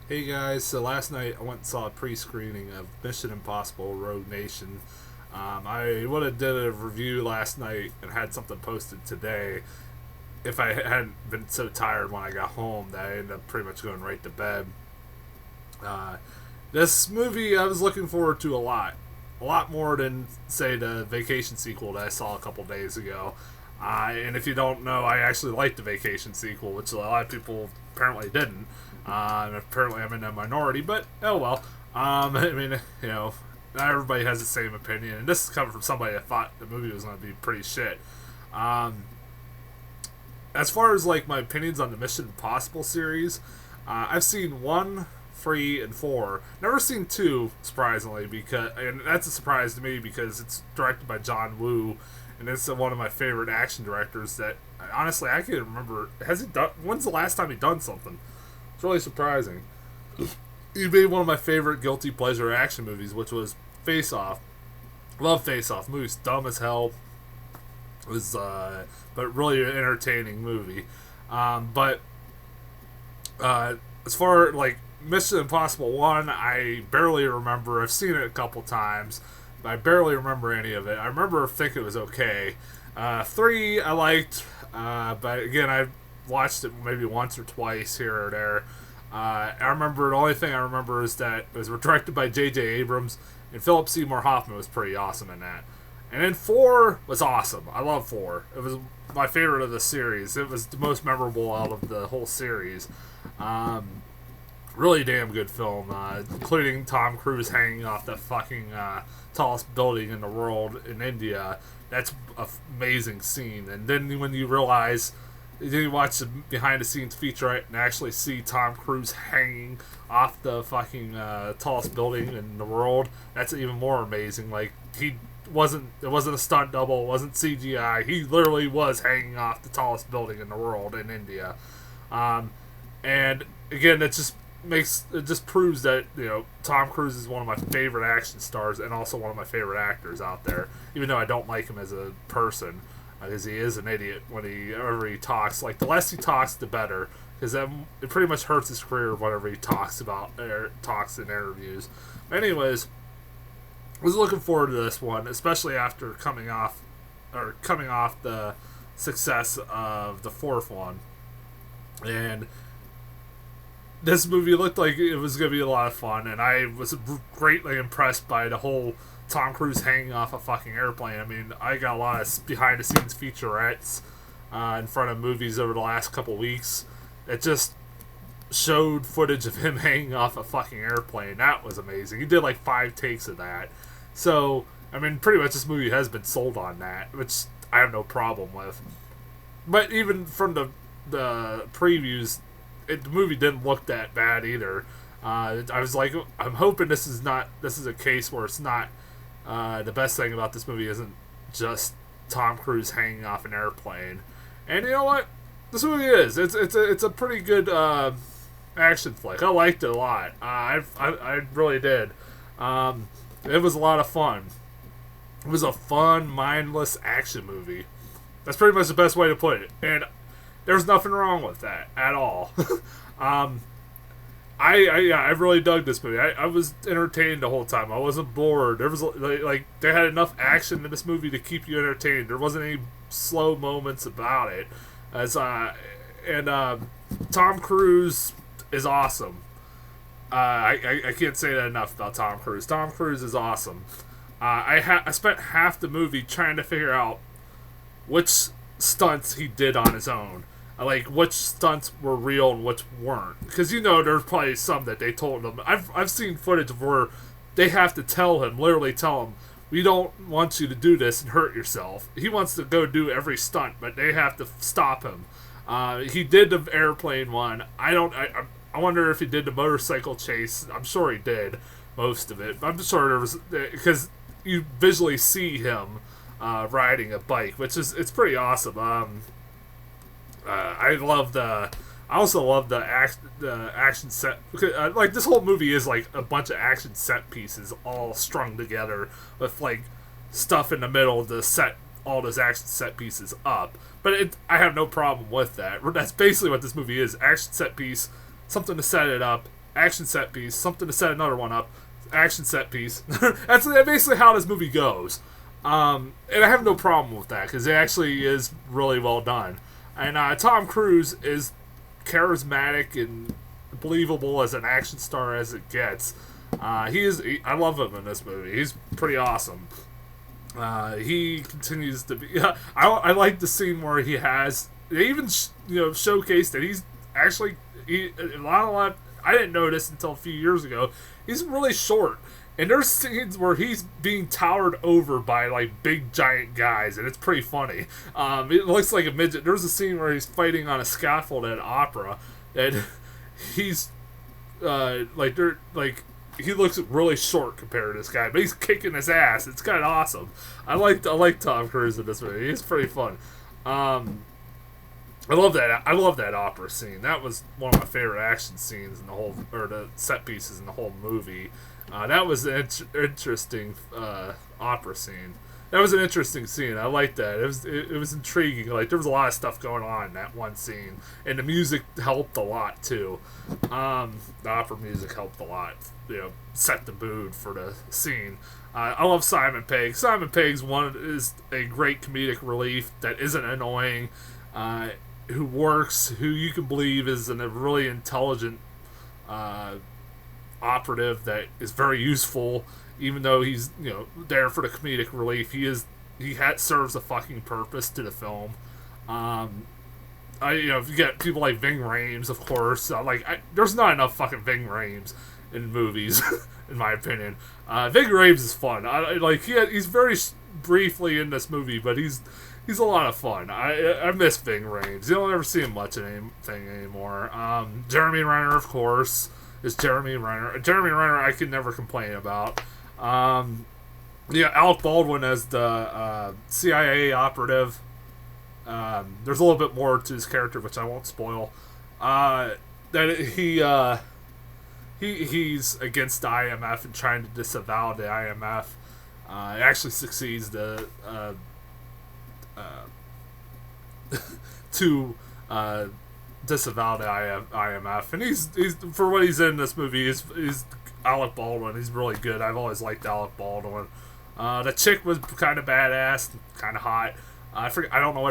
Hey guys, so last night I went and saw a pre-screening of Mission Impossible: Rogue Nation. I would have did a review last night and had something posted today if I hadn't been so tired when I got home that I ended up pretty much going right to bed. Uh, this movie I was looking forward to a lot more than say the Vacation sequel that I saw a couple days ago. And if you don't know, I actually liked the Vacation sequel, which a lot of people apparently didn't. And apparently I'm in a minority, but oh well. I mean, not everybody has the same opinion, and this is coming from somebody that thought the movie was going to be pretty shit. Um, as far as like my opinions on the Mission Impossible series, I've seen one, three, and four. Never seen two, surprisingly, and that's a surprise to me because it's directed by John Woo, and it's one of my favorite action directors. That honestly I can't remember. Has he done? When's the last time he done something? It's really surprising. He made one of my favorite guilty pleasure action movies, which was Face Off. Love Face Off. Movie's dumb as hell. It was, but really an entertaining movie. But as far like Mission Impossible 1, I barely remember. I've seen it a couple times, but I barely remember any of it. I remember thinking it was okay. 3, I liked, but again, I watched it maybe once or twice here or there. I remember the only thing I remember is that it was directed by J.J. Abrams, and Philip Seymour Hoffman was pretty awesome in that. And then 4 was awesome. I love 4. It was my favorite of the series. It was the most memorable out of the whole series. Really damn good film, including Tom Cruise hanging off the fucking tallest building in the world in India. That's an amazing scene. And then when you realize, then you watch the behind the scenes featurette and actually see Tom Cruise hanging off the fucking tallest building in the world, that's even more amazing. Like, it wasn't a stunt double, it wasn't CGI. He literally was hanging off the tallest building in the world in India. And again, it just proves that Tom Cruise is one of my favorite action stars and also one of my favorite actors out there. Even though I don't like him as a person, because he is an idiot whenever he talks. Like, the less he talks, the better, because it pretty much hurts his career whenever he talks talks in interviews. Anyways, I was looking forward to this one, especially after coming off the success of the fourth one, and this movie looked like it was going to be a lot of fun, and I was greatly impressed by the whole Tom Cruise hanging off a fucking airplane. I mean, I got a lot of behind the scenes featurettes in front of movies over the last couple weeks. It just showed footage of him hanging off a fucking airplane. That was amazing. He did like 5 takes of that. So, I mean, pretty much this movie has been sold on that, which I have no problem with. But even from the previews, the movie didn't look that bad either. I was like, I'm hoping this is a case where it's not the best thing about this movie isn't just Tom Cruise hanging off an airplane. And you know what? This movie is. It's a pretty good action flick. I liked it a lot. I really did. It was a lot of fun. It was a fun, mindless action movie. That's pretty much the best way to put it. And there's nothing wrong with that at all. I really dug this movie. I was entertained the whole time. I wasn't bored. There was like they had enough action in this movie to keep you entertained. There wasn't any slow moments about it. Tom Cruise is awesome. I can't say that enough about Tom Cruise. Tom Cruise is awesome. I spent half the movie trying to figure out which stunts he did on his own. Like, which stunts were real and which weren't. Because, there's probably some that they told him. I've seen footage of where they have to literally tell him, we don't want you to do this and hurt yourself. He wants to go do every stunt, but they have to stop him. He did the airplane one. I wonder if he did the motorcycle chase. I'm sure he did most of it. I'm sure there was, because you visually see him riding a bike, it's pretty awesome. I also love the action set. Like, this whole movie is like a bunch of action set pieces all strung together with like stuff in the middle to set all those action set pieces up. But I have no problem with that. That's basically what this movie is: action set piece, something to set it up, action set piece, something to set another one up, action set piece. That's basically how this movie goes. And I have no problem with that because it actually is really well done. And Tom Cruise is charismatic and believable as an action star as it gets. I love him in this movie. He's pretty awesome. He continues to be. I like the scene where he has. They even showcased that he's actually a lot. I didn't notice until a few years ago. He's really short, and there's scenes where he's being towered over by like big giant guys, and it's pretty funny. It looks like a midget. There's a scene where he's fighting on a scaffold at an opera, and he's he looks really short compared to this guy, but he's kicking his ass. It's kind of awesome. I like Tom Cruise in this movie. He's pretty fun. I love that opera scene. That was one of my favorite action scenes in the set pieces in the whole movie. That was an interesting opera scene. That was an interesting scene. I liked that. It was intriguing. Like there was a lot of stuff going on in that one scene, and the music helped a lot too. The opera music helped a lot. Set the mood for the scene. I love Simon Pegg. Simon Pegg's is a great comedic relief that isn't annoying. Who works, who you can believe is a really intelligent operative that is very useful, even though he's there for the comedic relief. He serves a fucking purpose to the film. If you get people like Ving Rhames, of course, there's not enough fucking Ving Rhames in movies, in my opinion. Ving Rhames is fun. He's very briefly in this movie, but he's a lot of fun. I miss Ving Rhames. You don't ever see him much in anything anymore. Jeremy Renner, of course, is Jeremy Renner. Jeremy Renner I could never complain about. Alec Baldwin as the CIA operative. There's a little bit more to his character, which I won't spoil. That he's against the IMF and trying to disavow the IMF. He actually succeeds to disavow the IMF, and he's for what he's in this movie. He's Alec Baldwin. He's really good. I've always liked Alec Baldwin. The chick was kind of badass, kind of hot. I forget. I don't know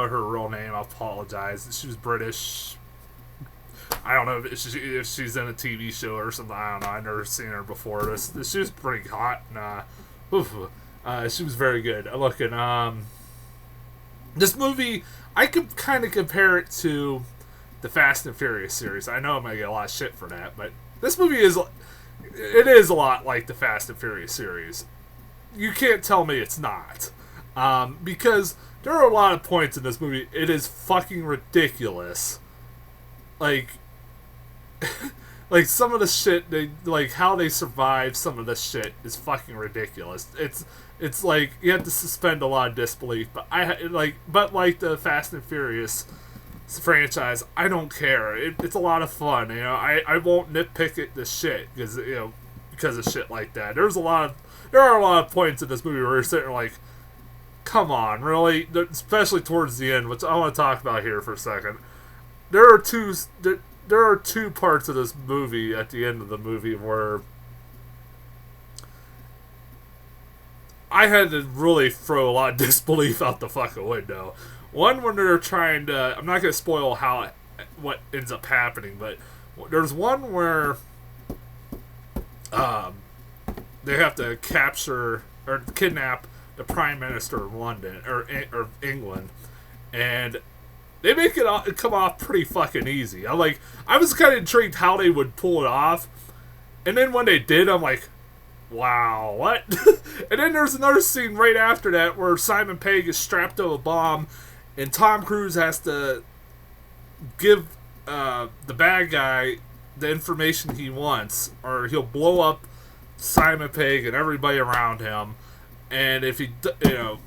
her real name. I apologize. She was British. I don't know if she's in a TV show or something. I don't know. I've never seen her before. She was pretty hot. She was very good looking. This movie, I could kind of compare it to the Fast and Furious series. I know I'm gonna get a lot of shit for that, but this movie is a lot like the Fast and Furious series. You can't tell me it's not, because there are a lot of points in this movie. It is fucking ridiculous. Like some of the shit how they survive some of this shit is fucking ridiculous. It's like you have to suspend a lot of disbelief, but like the Fast and Furious franchise, I don't care. It's a lot of fun. I won't nitpick at the shit because of shit like that. There are a lot of points in this movie where you're sitting like, come on, really? Especially towards the end, which I want to talk about here for a second. There are two parts of this movie at the end of the movie where I had to really throw a lot of disbelief out the fucking window. One, when they're trying to... I'm not going to spoil what ends up happening, but there's one where they have to capture or kidnap the Prime Minister of London, or England, and they make it come off pretty fucking easy. I was kind of intrigued how they would pull it off, and then when they did, I'm like, wow, what? And then there's another scene right after that where Simon Pegg is strapped to a bomb, and Tom Cruise has to give the bad guy the information he wants, or he'll blow up Simon Pegg and everybody around him. And if he, and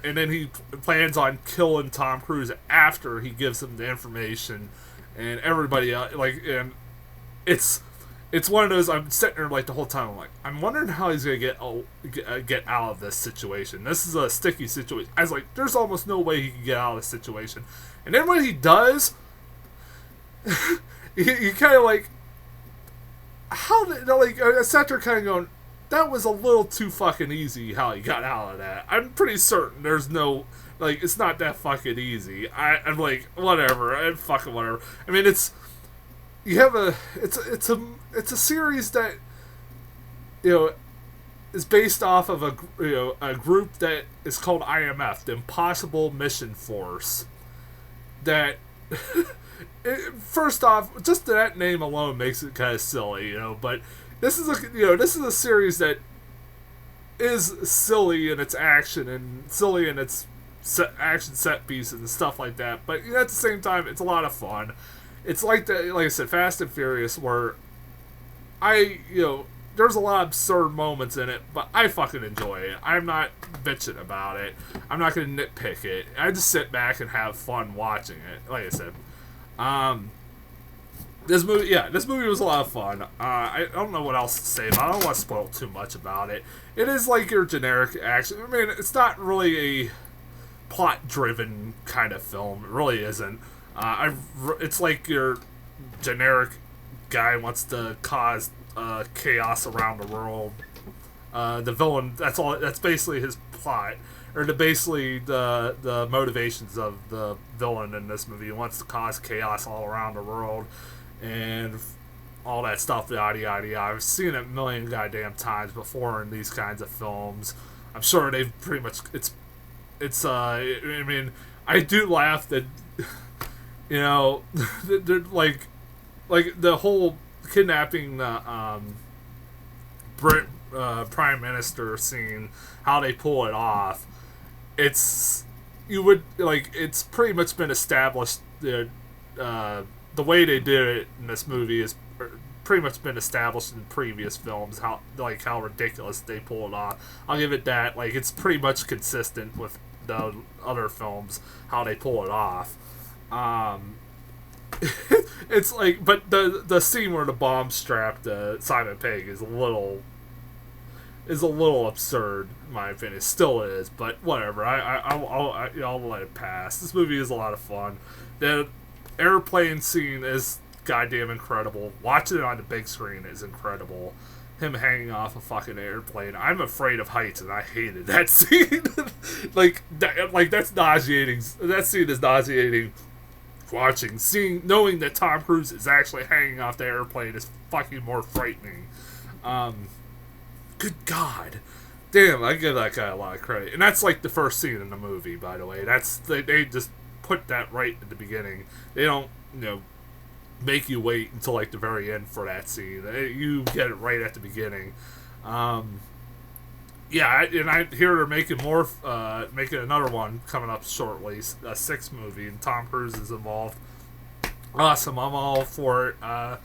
then he plans on killing Tom Cruise after he gives him the information, and everybody else, and it's one of those. I'm sitting there the whole time. I'm like, I'm wondering how he's gonna get out of this situation. This is a sticky situation. I was like, there's almost no way he can get out of this situation. And then when he does, you kind of like, how did, like, I sat there kind of going, that was a little too fucking easy how he got out of that. I'm pretty certain there's no, like, it's not that fucking easy. I'm like, whatever, fucking whatever. I mean, you have it's a series that, is based off of a group that is called IMF, the Impossible Mission Force. That first off, just that name alone makes it kind of silly, But this is a series that is silly in its action and silly in its action set pieces and stuff like that. But at the same time, it's a lot of fun. It's like like I said, Fast and Furious, where there's a lot of absurd moments in it, but I fucking enjoy it. I'm not bitching about it. I'm not going to nitpick it. I just sit back and have fun watching it. Like I said, this movie was a lot of fun. I don't know what else to say, but I don't want to spoil too much about it. It is like your generic action. I mean, it's not really a plot-driven kind of film. It really isn't. It's like your generic guy wants to cause chaos around the world. The villain, that's basically his plot, or basically the motivations of the villain in this movie. He wants to cause chaos all around the world and all that stuff, yada yada yada. I've seen it a million goddamn times before in these kinds of films. I'm sure they've pretty much I mean, I do laugh that they're like the whole kidnapping the prime minister scene, how they pull it off. It's pretty much been established that the way they did it in this movie is pretty much been established in previous films, how ridiculous they pull it off. I'll give it that. Like, it's pretty much consistent with the other films how they pull it off. It's like, but the scene where the bomb strapped Simon Pegg is a little absurd, in my opinion. It still is, but whatever. I'll let it pass. This movie is a lot of fun. The airplane scene is goddamn incredible. Watching it on the big screen is incredible. Him hanging off a fucking airplane. I'm afraid of heights, and I hated that scene. That's nauseating. That scene is nauseating. Knowing that Tom Cruise is actually hanging off the airplane is fucking more frightening. Good God. Damn, I give that guy a lot of credit. And that's like the first scene in the movie, by the way. They just put that right at the beginning. They don't, make you wait until like the very end for that scene. You get it right at the beginning. Yeah, and I hear they're making making another one coming up shortly, a 6th movie, and Tom Cruise is involved. Awesome, I'm all for it. I'm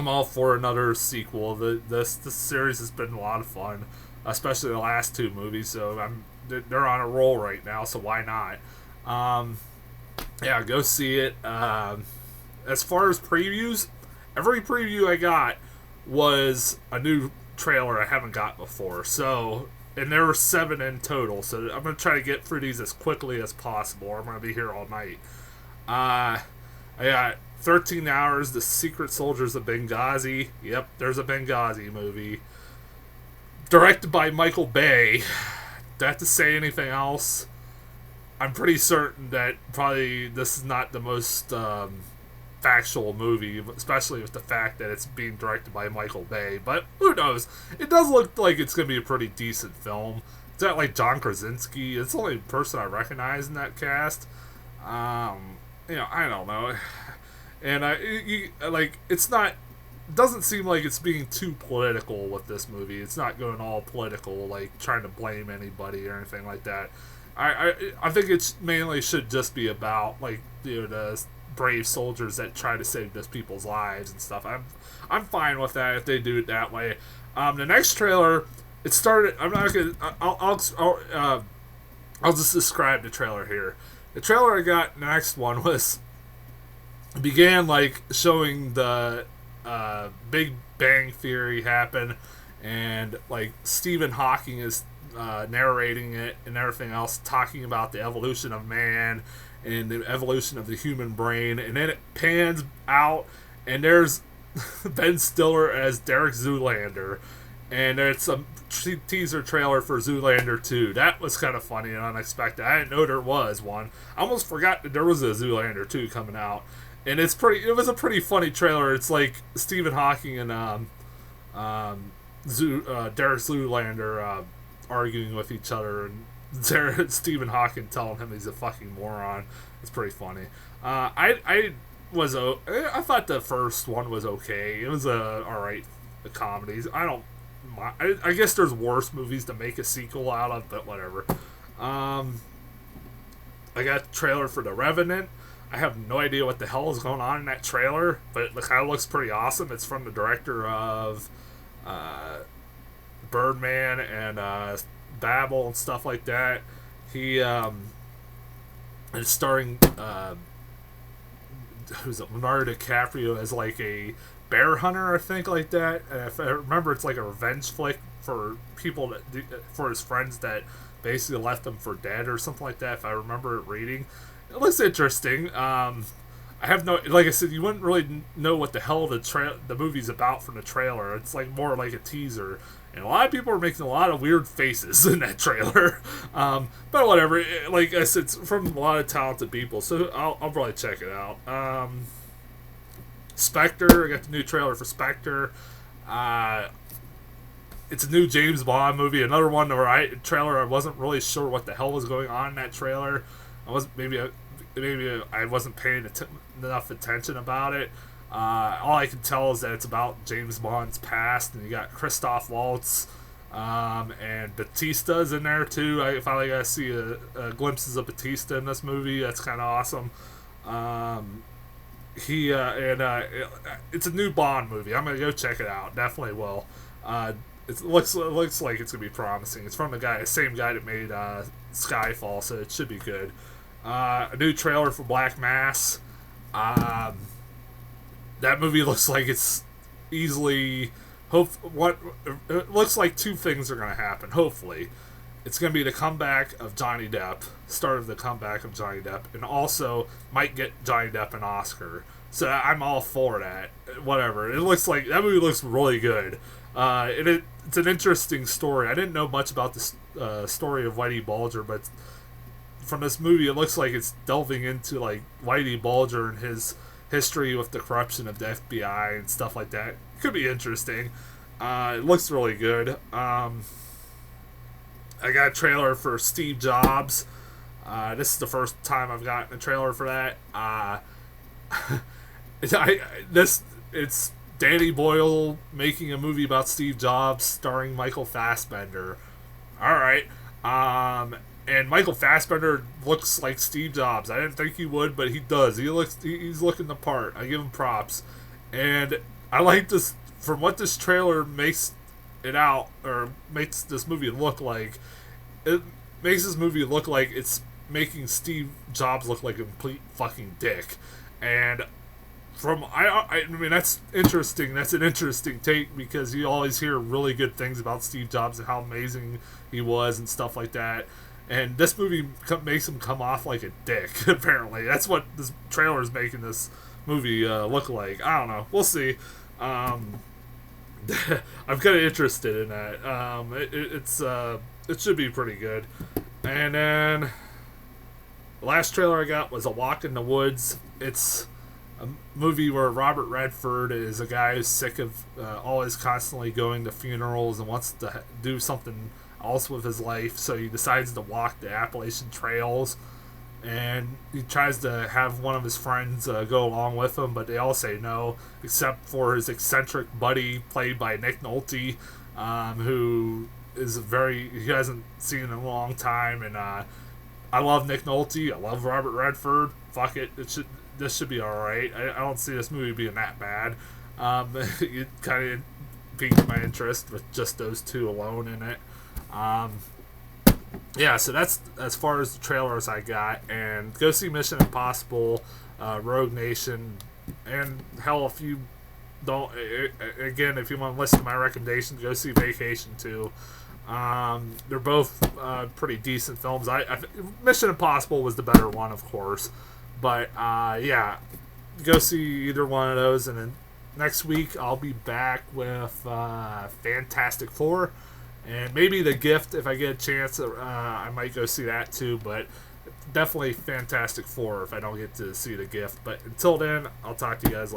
all for another sequel. This series has been a lot of fun, especially the last 2 movies. So they're on a roll right now. So why not? Yeah, go see it. As far as previews, every preview I got was a new trailer I haven't got before. So, and there were 7 in total. So I'm gonna try to get through these as quickly as possible, or I'm gonna be here all night. I got 13 Hours, The Secret Soldiers of Benghazi. Yep, there's a Benghazi movie. Directed by Michael Bay. Do I have to say anything else? I'm pretty certain that probably this is not the most factual movie, especially with the fact that it's being directed by Michael Bay. But who knows? It does look like it's going to be a pretty decent film. It's got like John Krasinski. It's the only person I recognize in that cast. I don't know. And it's not. It doesn't seem like it's being too political with this movie. It's not going all political, like trying to blame anybody or anything like that. I think it mainly should just be about the brave soldiers that try to save those people's lives and stuff. I'm fine with that if they do it that way. The next trailer, it started. I'm not gonna. I'll just describe the trailer here. The trailer I got next one began showing the Big Bang Theory happen, and Stephen Hawking is narrating it and everything else, talking about the evolution of man and the evolution of the human brain. And then it pans out, and there's Ben Stiller as Derek Zoolander. And it's a teaser trailer for Zoolander 2. That was kind of funny and unexpected. I didn't know there was one. I almost forgot that there was a Zoolander 2 coming out. And it was a pretty funny trailer. It's like Stephen Hawking and Derek Zoolander arguing with each other, and Stephen Hawking telling him he's a fucking moron. It's pretty funny. I thought the first one was okay. It was alright comedy. I guess there's worse movies to make a sequel out of, but whatever. I got a trailer for The Revenant. I have no idea what the hell is going on in that trailer, but it kind of looks pretty awesome. It's from the director of Birdman and Babel and stuff like that. He is starring Leonardo DiCaprio as like a bear hunter, I think, like that. And if I remember, it's like a revenge flick for for his friends that basically left him for dead or something like that. If I remember reading, it looks interesting. I have like I said, you wouldn't really know what the hell the movie's about from the trailer. It's like more like a teaser, and a lot of people are making a lot of weird faces in that trailer. But whatever. Like I said, it's from a lot of talented people, so I'll probably check it out. Spectre, I got the new trailer for Spectre. It's a new James Bond movie, another one where I wasn't really sure what the hell was going on in that trailer. Maybe I wasn't paying enough attention about it. All I can tell is that it's about James Bond's past, and you got Christoph Waltz, and Batista's in there too. I finally got to see glimpses of Batista in this movie. That's kind of awesome. It's a new Bond movie. I'm gonna go check it out. Definitely will. It looks like it's gonna be promising. It's from the same guy that made Skyfall, so it should be good. A new trailer for Black Mass. That movie looks like it's easily. It looks like two things are gonna happen. Hopefully, it's gonna be the comeback of Johnny Depp, start of the comeback of Johnny Depp, and also might get Johnny Depp an Oscar. So I'm all for that. Whatever. It looks like that movie looks really good. It's an interesting story. I didn't know much about the story of Whitey Bulger, but from this movie, it looks like it's delving into like Whitey Bulger and his history with the corruption of the FBI and stuff like that. Could be interesting. It looks really good. I got a trailer for Steve Jobs. This is the first time I've gotten a trailer for that. It's Danny Boyle making a movie about Steve Jobs starring Michael Fassbender. Alright. And Michael Fassbender looks like Steve Jobs. I didn't think he would, but he does. He's looking the part. I give him props. And I like this, from what this trailer makes it out, or makes this movie look like, it makes this movie look like it's making Steve Jobs look like a complete fucking dick. And I mean, that's interesting. That's an interesting take, because you always hear really good things about Steve Jobs and how amazing he was and stuff like that. And this movie makes him come off like a dick, apparently. That's what this trailer is making this movie look like. I don't know. We'll see. I'm kind of interested in that. It should be pretty good. And then the last trailer I got was A Walk in the Woods. It's a movie where Robert Redford is a guy who's sick of always constantly going to funerals and wants to do something else with his life, so he decides to walk the Appalachian Trails, and he tries to have one of his friends go along with him, but they all say no, except for his eccentric buddy played by Nick Nolte, who is he hasn't seen in a long time. And I love Nick Nolte, I love Robert Redford. Fuck it, this should be alright. I don't see this movie being that bad. It kind of piqued my interest with just those two alone in it. Yeah, so that's as far as the trailers I got. And go see Mission Impossible, Rogue Nation, and hell, if you don't, again, if you want to listen to my recommendations, go see Vacation too. They're both pretty decent films. Mission Impossible was the better one, of course. But yeah, go see either one of those. And then next week I'll be back with Fantastic Four. And maybe The Gift, if I get a chance, I might go see that too. But definitely Fantastic Four if I don't get to see The Gift. But until then, I'll talk to you guys later.